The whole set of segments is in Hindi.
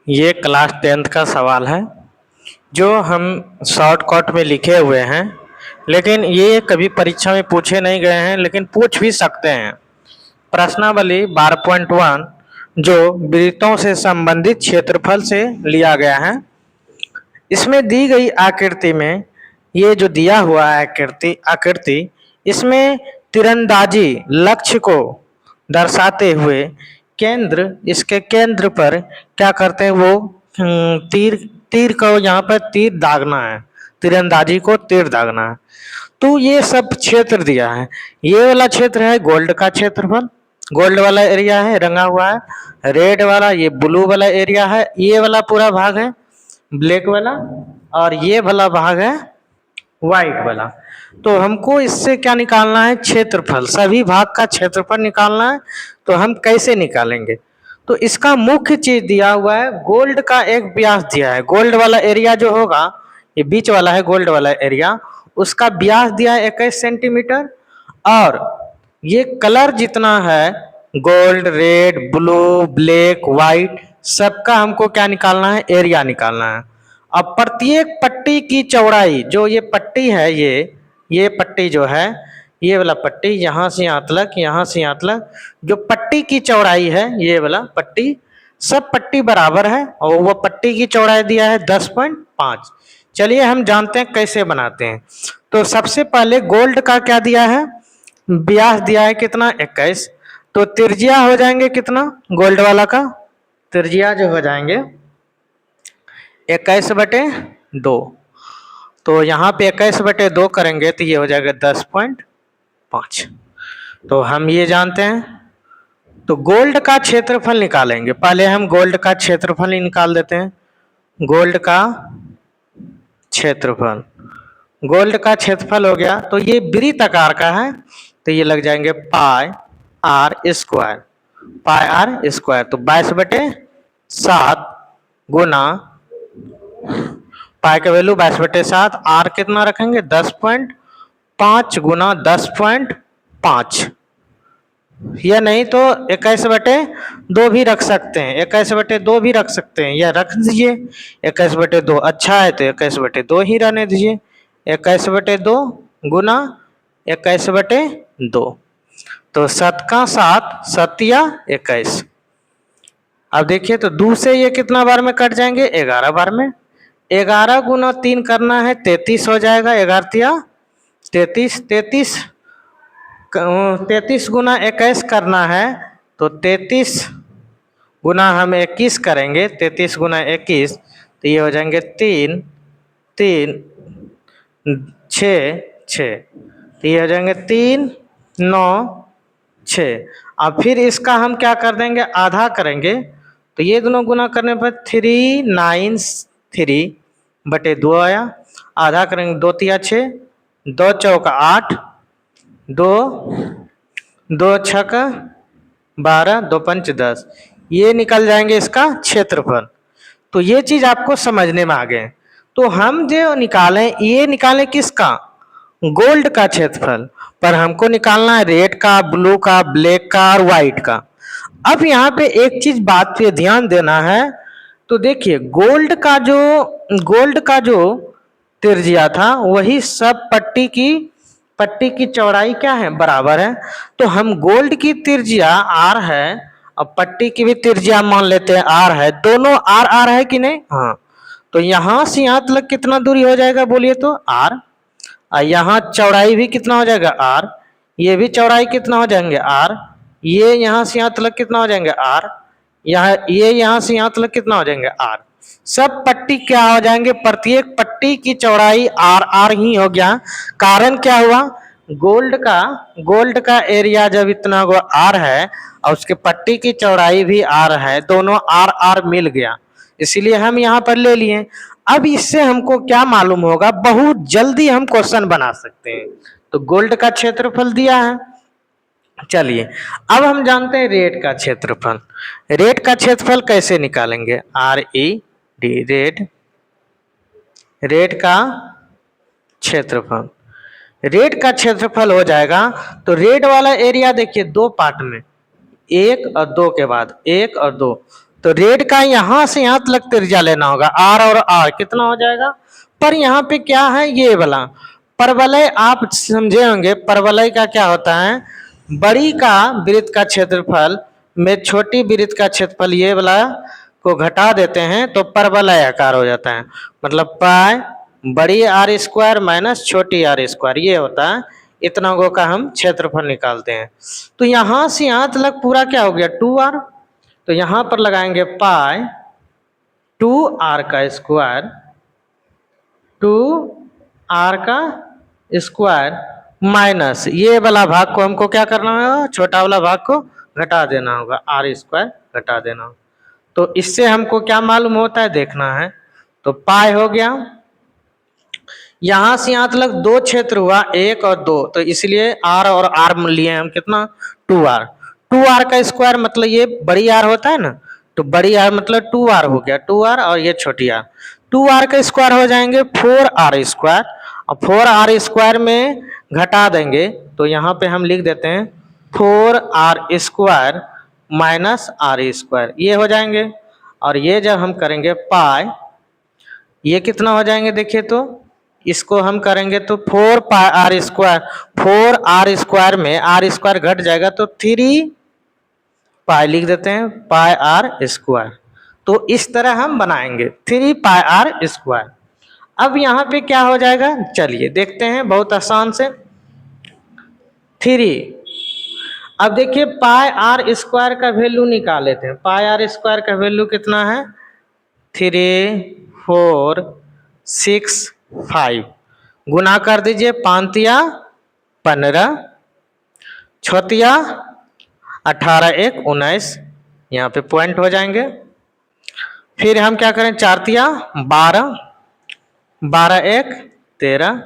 ये क्लास 10th का सवाल है जो हम शॉर्टकट में लिखे हुए हैं, लेकिन ये कभी परीक्षा में पूछे नहीं गए हैं, लेकिन पूछ भी सकते हैं। प्रश्नावली 12.1 जो वृत्तों से संबंधित क्षेत्रफल से लिया गया है। इसमें दी गई आकृति में ये जो दिया हुआ है आकृति इसमें तीरंदाजी लक्ष्य को दर्शाते हुए इसके केंद्र पर क्या करते हैं वो तीर तीर को यहाँ पर तीर दागना है, तीरंदाजी को तीर दागना है। तो ये सब क्षेत्र दिया है। ये वाला क्षेत्र है गोल्ड का क्षेत्रफल, गोल्ड वाला एरिया है रंगा हुआ है। रेड वाला ये ब्लू वाला एरिया है, ये वाला पूरा भाग है ब्लैक वाला, और ये वाला भाग है व्हाइट वाला। तो हमको इससे क्या निकालना है, क्षेत्रफल, सभी भाग का क्षेत्रफल निकालना है। तो हम कैसे निकालेंगे, तो इसका मुख्य चीज दिया हुआ है, गोल्ड का एक व्यास दिया है। गोल्ड वाला एरिया जो होगा, ये बीच वाला है गोल्ड वाला एरिया, उसका व्यास दिया है 21 सेंटीमीटर। और ये कलर जितना है gold, red, blue, black, white, सबका हमको क्या निकालना है, एरिया निकालना है। अब प्रत्येक पट्टी की चौड़ाई, जो ये पट्टी है, ये पट्टी जो है, ये वाला पट्टी यहाँ से यहाँ तक, यहाँ से यहाँ तक जो पट्टी की चौड़ाई है, ये वाला पट्टी, सब पट्टी बराबर है और वो पट्टी की चौड़ाई दिया है 10.5। चलिए हम जानते हैं कैसे बनाते हैं। तो सबसे पहले गोल्ड का क्या दिया है, व्यास दिया है कितना, 21। तो त्रिज्या हो जाएंगे कितना, गोल्ड वाला का त्रिज्या जो हो जाएंगे 21/2। तो यहाँ पे 21/2 करेंगे तो ये हो जाएगा 10.5। तो हम ये जानते हैं। तो गोल्ड का क्षेत्रफल निकालेंगे, पहले हम गोल्ड का क्षेत्रफल ही निकाल देते हैं। गोल्ड का क्षेत्रफल, गोल्ड का क्षेत्रफल हो गया। तो ये वृत्त आकार का है, तो ये लग जाएंगे pi are square, pi are square. तो 22/7 गुना पाई का वैल्यू 22/7, आर कितना रखेंगे 10.5 गुना 10.5, या नहीं तो 21/2 भी रख सकते हैं, 21/2 भी रख सकते हैं, या रख दीजिए 21/2। अच्छा है तो 21/2 ही रहने दीजिए। 21/2 गुना 21/2, तो 7 का 7, 7 या 21। अब देखिए तो 2 से ये कितना बार में कट जाएंगे, 11 बार में। 11 गुना 3 करना है 33 हो जाएगा, 11 या 33। 33 गुना 21 करना है, तो 33 गुना हम 21 करेंगे, 33 गुना 21 तो ये हो जाएंगे 3 3 6 6, तो ये हो जाएंगे 3 9 6। अब फिर इसका हम क्या कर देंगे, आधा करेंगे। तो ये दोनों गुना करने पर 393/2 आया। आधा करेंगे 2 तिया 6, 2 चौका 8, 2 2 छक्का 12, 2 पंच 10, ये निकल जाएंगे इसका क्षेत्रफल। तो ये चीज आपको समझने में आ गए। तो हम जो निकालें, ये निकालें किसका, गोल्ड का क्षेत्रफल, पर हमको निकालना है रेड का, ब्लू का, ब्लैक का और व्हाइट का। अब यहाँ पे एक चीज बात पे ध्यान देना है। तो देखिए गोल्ड का जो त्रिज्या था वही सब पट्टी की चौड़ाई क्या है, बराबर है। तो हम गोल्ड की त्रिज्या आर है और पट्टी की भी त्रिज्या मान लेते हैं आर है, दोनों आर आर है कि नहीं, हाँ। तो यहाँ से यहाँ तक कितना दूरी हो जाएगा बोलिए तो आर, और यहाँ चौड़ाई भी कितना हो जाएगा आर, ये भी चौड़ाई कितना हो जाएंगे आर, ये यहाँ से यहाँ तक कितना हो जाएंगे आर, ये यहाँ से यहाँ तक कितना हो जाएंगे आर। सब पट्टी क्या हो जाएंगे, प्रत्येक पट्टी की चौड़ाई आर आर ही हो गया। कारण क्या हुआ, गोल्ड का एरिया जब इतना आर है और उसके पट्टी की चौड़ाई भी आर है, दोनों आर आर मिल गया, इसीलिए हम यहाँ पर ले लिए। अब इससे हमको क्या मालूम होगा, बहुत जल्दी हम क्वेश्चन बना सकते हैं। तो गोल्ड का क्षेत्रफल दिया है। चलिए अब हम जानते हैं रेड का क्षेत्रफल। रेड का क्षेत्रफल कैसे निकालेंगे, RED, रेड का क्षेत्रफल। रेड का क्षेत्रफल हो जाएगा, तो रेड वाला एरिया देखिए 2 पार्ट में, 1 और 2 के बाद 1 और 2, तो रेड का यहाँ से यहाँ तक त्रिज्या लेना होगा, आर और आर कितना हो जाएगा। पर यहाँ पे क्या है, ये वाला परवलय आप समझे होंगे, परवलय का क्या होता है, बड़ी का वृत्त का क्षेत्रफल में छोटी वृत्त का क्षेत्रफल ये वाला को घटा देते हैं तो परवलय आकार हो जाता है। मतलब पाई बड़ी आर स्क्वायर माइनस छोटी आर स्क्वायर, ये होता है। इतना गो का हम क्षेत्रफल निकालते हैं। तो यहाँ से यहाँ तक पूरा क्या हो गया, 2r। तो यहाँ पर लगाएंगे पाई 2r का स्क्वायर, 2r का स्क्वायर माइनस ये वाला भाग को हमको क्या करना होगा, छोटा वाला भाग को घटा देना होगा, आर स्क्वायर घटा देना होगा। तो इससे हमको क्या मालूम होता है देखना है। तो पाई हो गया, यहां से यहां तक दो क्षेत्र हुआ, 1 और 2, तो इसलिए आर और आर लिए हम कितना, 2r। 2r का स्क्वायर मतलब ये बड़ी आर होता है ना, तो बड़ी आर मतलब 2r हो गया, 2r और ये छोटी आर, 2r का स्क्वायर हो जाएंगे 4r स्क्वायर, और 4r स्क्वायर में घटा देंगे तो यहाँ पे हम लिख देते हैं 4r square minus are square, ये हो जाएंगे। और ये जब हम करेंगे पाई, ये कितना हो जाएंगे देखिए, तो इसको हम करेंगे तो 4 पाई आर स्क्वायर, 4r स्क्वायर में आर स्क्वायर घट जाएगा तो 3 पाई लिख देते हैं, पाई आर स्क्वायर। तो इस तरह हम बनाएंगे 3 पाई आर स्क्वायर। अब यहाँ पे क्या हो जाएगा, चलिए देखते हैं बहुत आसान से। 3, अब देखिए पाई आर स्क्वायर का वैल्यू निकाल लेते हैं। पाई आर स्क्वायर का वैल्यू कितना है, 3, 4, 6, 5, गुना कर दीजिए, 5 या 15, 6 या 18, 1, 19, यहाँ पे पॉइंट हो जाएंगे। फिर हम क्या करें, 4 या 12, 12, 1, 13,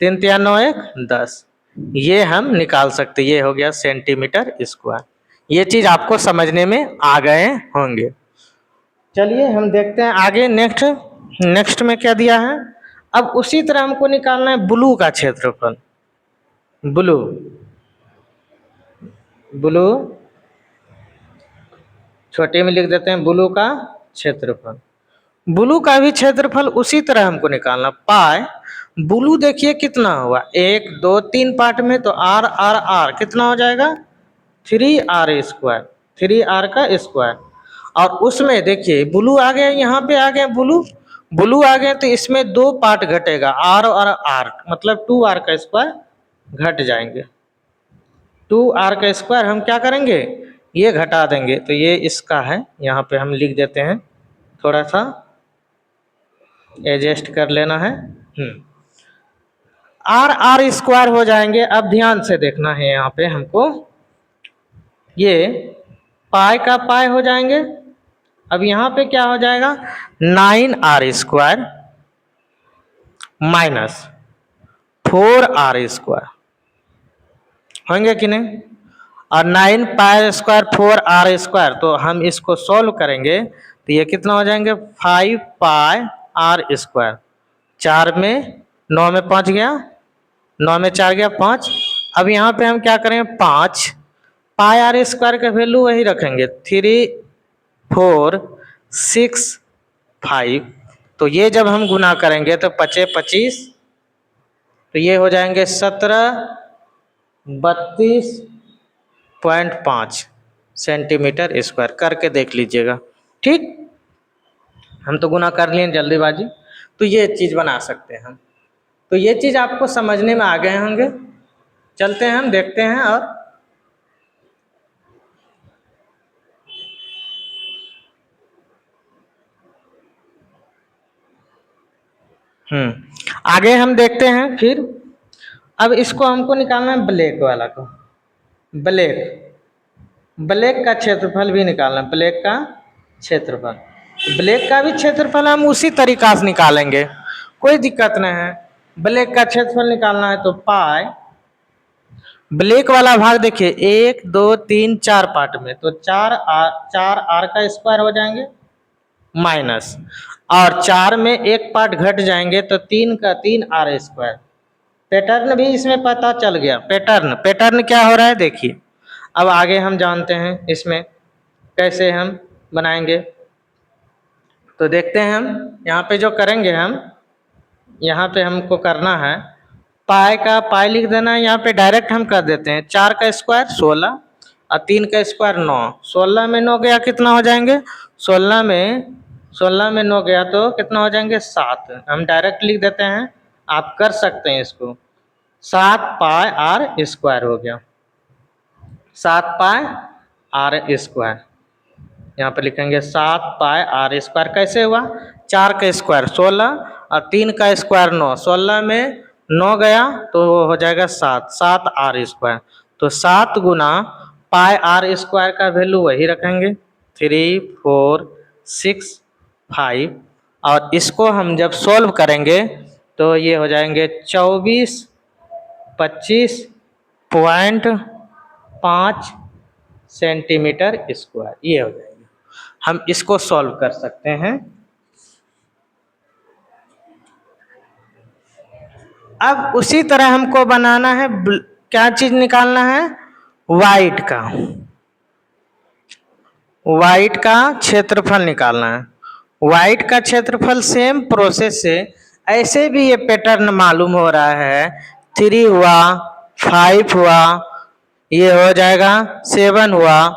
3 या 9, 1, 10, ये हम निकाल सकते, ये हो गया सेंटीमीटर स्क्वायर। ये चीज आपको समझने में आ गए होंगे। चलिए हम देखते हैं आगे, नेक्स्ट में क्या दिया है। अब उसी तरह हमको निकालना है ब्लू का क्षेत्रफल। ब्लू छोटे में लिख देते हैं ब्लू का क्षेत्रफल। ब्लू का भी क्षेत्रफल उसी तरह हमको निकालना। पाई ब्लू देखिए कितना हुआ, 1, 2, 3 पार्ट में, तो आर आर आर कितना हो जाएगा, 3r स्क्वायर, 3r का स्क्वायर। और उसमें देखिए ब्लू आ गया, यहाँ पे आ गया ब्लू आ गया, तो इसमें 2 पार्ट घटेगा, आर और आर, मतलब 2r का स्क्वायर घट जाएंगे। 2r का स्क्वायर हम क्या करेंगे, ये घटा देंगे, तो ये इसका है, यहाँ पे हम लिख देते हैं, थोड़ा सा एडजस्ट कर लेना है। आर स्क्वायर हो जाएंगे। अब ध्यान से देखना है, यहाँ पे हमको ये पाई का पाई हो जाएंगे। अब यहाँ पे क्या हो जाएगा, 9r square minus 4r square होंगे कि नहीं। और 9 पाई स्क्वायर 4r स्क्वायर, तो हम इसको सॉल्व करेंगे तो ये कितना हो जाएंगे, 5 पाई आर स्क्वायर, 4 में 9 में 5 गया, 9 में 4 गया 5। अब यहाँ पे हम क्या करेंगे, 5 पाई आर स्क्वायर का वैल्यू वही रखेंगे, 3, 4, 6, 5। तो ये जब हम गुना करेंगे तो 5 25, तो ये हो जाएंगे 1732.5 सेंटीमीटर स्क्वायर। करके देख लीजिएगा, ठीक। हम तो गुना कर लिए जल्दीबाजी, तो ये चीज़ बना सकते हैं हम। तो ये चीज़ आपको समझने में आ गए होंगे। चलते हैं हम देखते हैं। और आगे हम देखते हैं फिर। अब इसको हमको निकालना है ब्लैक वाला को, ब्लैक का क्षेत्रफल भी निकालना। ब्लैक का भी क्षेत्रफल हम उसी तरीका से निकालेंगे, कोई दिक्कत नहीं है। ब्लैक का क्षेत्रफल निकालना है तो पाई ब्लैक वाला भाग देखिए 1, 2, 3, 4 पार्ट में, तो 4r का स्क्वायर हो जाएंगे माइनस, और 4 में एक पार्ट घट जाएंगे तो 3 का 3r स्क्वायर। पैटर्न भी इसमें पता चल गया। पैटर्न क्या हो रहा है देखिए। अब आगे हम जानते हैं इसमें कैसे हम बनाएंगे। तो देखते हैं हम यहाँ पे जो करेंगे, हम यहाँ पे हमको करना है पाई का पाई लिख देना है। यहाँ पे डायरेक्ट हम कर देते हैं 4 का स्क्वायर 16 और 3 का स्क्वायर 9। 16 में 9 गया कितना हो जाएंगे, 16 में 9 गया तो कितना हो जाएंगे 7। हम डायरेक्ट लिख देते हैं, आप कर सकते हैं इसको। 7 पाई आर स्क्वायर हो गया, 7 पाई आर स्क्वायर। यहाँ पे लिखेंगे 7 पाई आर स्क्वायर। कैसे हुआ, 4 का स्क्वायर 16 और 3 का स्क्वायर 9। 16 में 9 गया तो वो हो जाएगा 7, 7 आर स्क्वायर। तो 7 गुना पाई आर स्क्वायर का वैल्यू वही रखेंगे 3, 4, 6, 5। और इसको हम जब सॉल्व करेंगे तो ये हो जाएंगे 24.5 सेंटीमीटर स्क्वायर, ये हो जाएगा। हम इसको सॉल्व कर सकते हैं। अब उसी तरह हमको बनाना है, क्या चीज निकालना है, वाइट का, वाइट का क्षेत्रफल निकालना है। वाइट का क्षेत्रफल सेम प्रोसेस से, ऐसे भी ये पैटर्न मालूम हो रहा है, 3 हुआ, 5 हुआ, ये हो जाएगा 7 हुआ,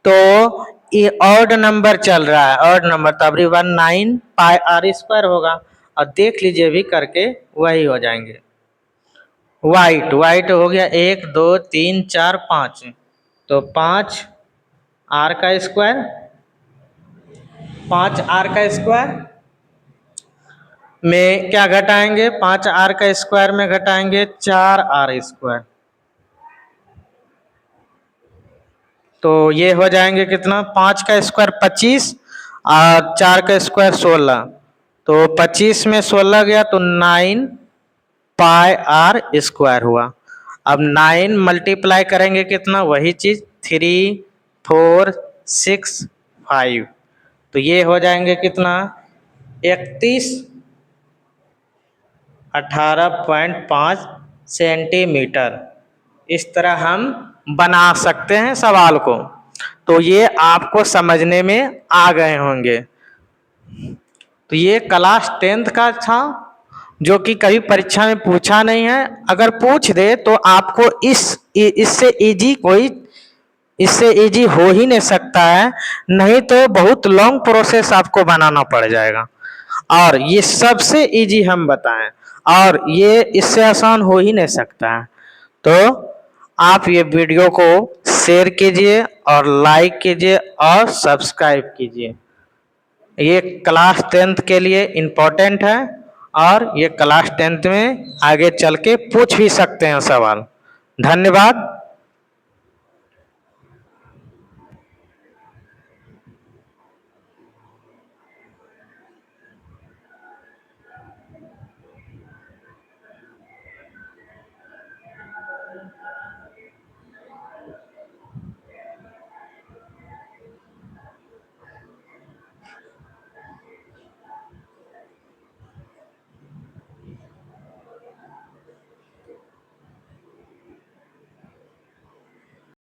तो ये ऑड नंबर चल रहा है, ऑड नंबर तकरीबन 9 पाई आर स्क्वायर होगा। और देख लीजिए भी करके वही हो जाएंगे। वाइट हो गया 1 2 3 4 5, तो 5 आर का स्क्वायर, 5 आर का स्क्वायर में क्या घटाएंगे, 5 आर का स्क्वायर में घटाएंगे 4 आर स्क्वायर। तो ये हो जाएंगे कितना, 5 का स्क्वायर 25 और 4 का स्क्वायर 16। तो 25 में 16 गया तो 9 पाई आर स्क्वायर हुआ। अब 9 मल्टीप्लाई करेंगे कितना, वही चीज 3, 4, 6, 5। तो ये हो जाएंगे कितना 31 18.5 सेंटीमीटर। इस तरह हम बना सकते हैं सवाल को। तो ये आपको समझने में आ गए होंगे। तो ये क्लास 10th का था, जो कि कभी परीक्षा में पूछा नहीं है। अगर पूछ दे तो आपको इससे इजी हो ही नहीं सकता है, नहीं तो बहुत लॉन्ग प्रोसेस आपको बनाना पड़ जाएगा। और ये सबसे इजी हम बताएं, और ये इससे आसान हो ही नहीं सकता है। तो आप ये वीडियो को शेयर कीजिए और लाइक कीजिए और सब्सक्राइब कीजिए। ये क्लास 10th के लिए इम्पोर्टेंट है, और ये क्लास 10th में आगे चल के पूछ भी सकते हैं सवाल। धन्यवाद।